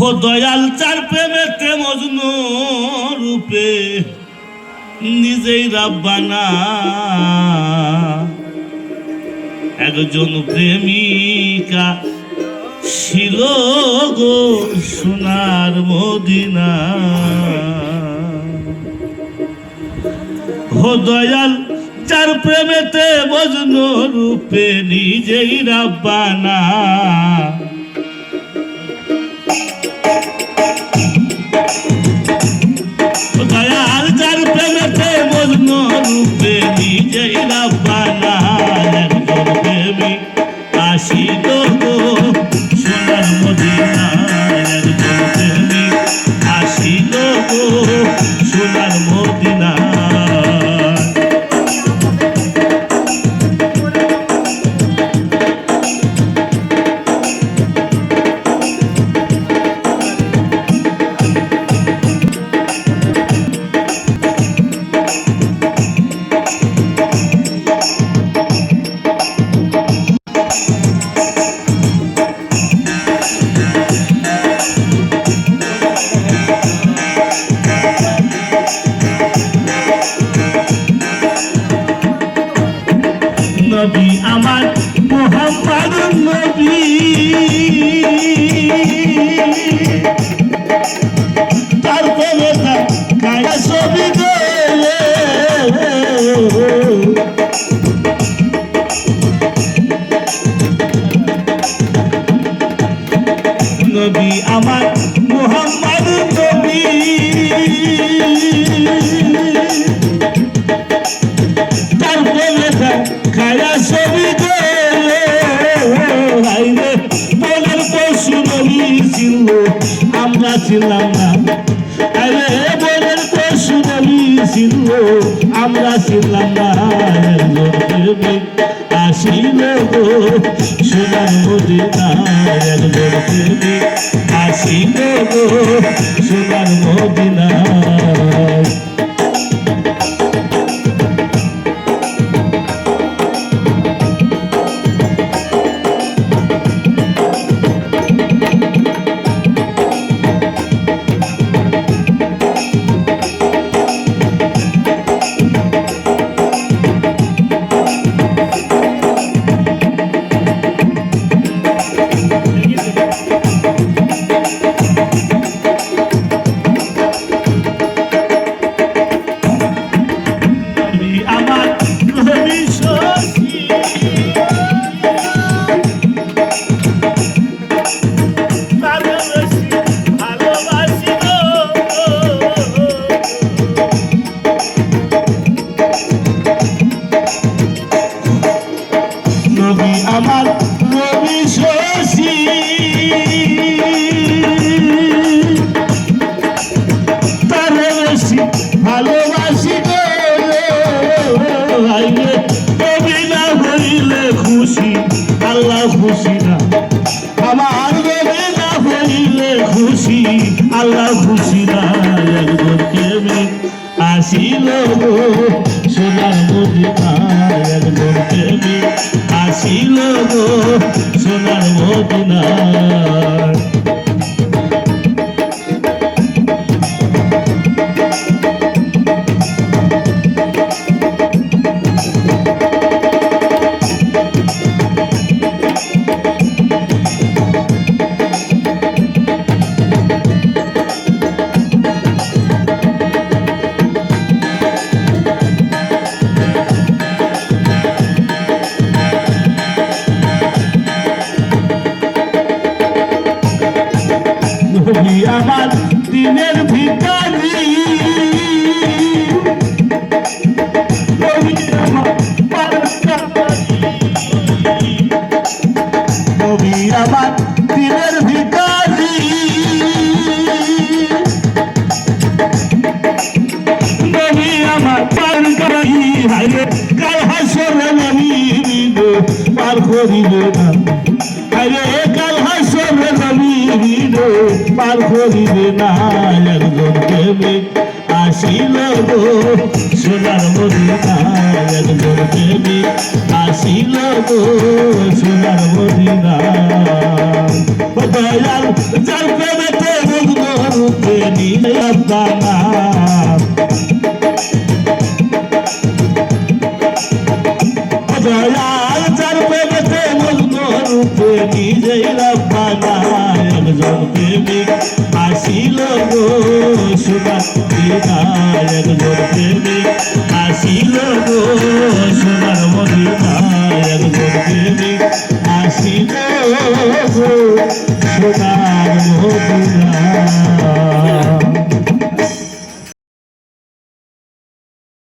ও দয়াল চার প্রেমেতে মজনু রূপে নিজেই রাব্বানা একজন প্রেমিকা ছিল গো সোনার মদিনা। ও দয়াল যার প্রেমেতে মজনু রূপে নিজেই রাব্বানা দয়াল যার প্রেমেতে মজনু রূপে নিজেই রাব্বানা একজন প্রেমিক আসিল গো সোনার মদিনা একজন প্রেমিক আসিল গো সোনার মদিনা। নবী আমার মুহাম্মদ নবী তার প্রেমে গায়ে ছবি গো নবী আমার মুহাম্মদ নবী তার প্রেমে খায়া ছবি গো বলের পশু নবী ছিল আমরা ছিলাম না আরে বলের পশু নবী ছিল আমরা ছিলাম না একজন প্রেমিক আসিল গো সোনার মদিনা একজন প্রেমিক আসিল গো সোনার মদিনা। নবী আমার নবী শশী তার বেশি ভালোবাসি গো নবী না হইলে খুশি আল্লাহ খুশি না আমার নবী না হইলে খুশি আল্লাহ খুশি না একজন প্রেমিক আসিল গো সোনার মদিনা একজন প্রেমিক আসিল গো সোনার মদিনা। নবী আমার দিনের ভিখারি নবী আমার নবী আমার দিনের ভিখারি নবী আমার পারকারি হাইরে কাল হাসরে নবী পার করিবে না হাইরে কাল হাসরে নবী পার করিবে না একজন প্রেমিক আসিল গো সোনার মদিনা একজন প্রেমিক আসিল গো সোনার মদিনা। গো সোনার মদিনায় একজন প্রেমিক আসিল গো সোনার মদিনায় একজন প্রেমিক আসিল গো সোনার মদিনায়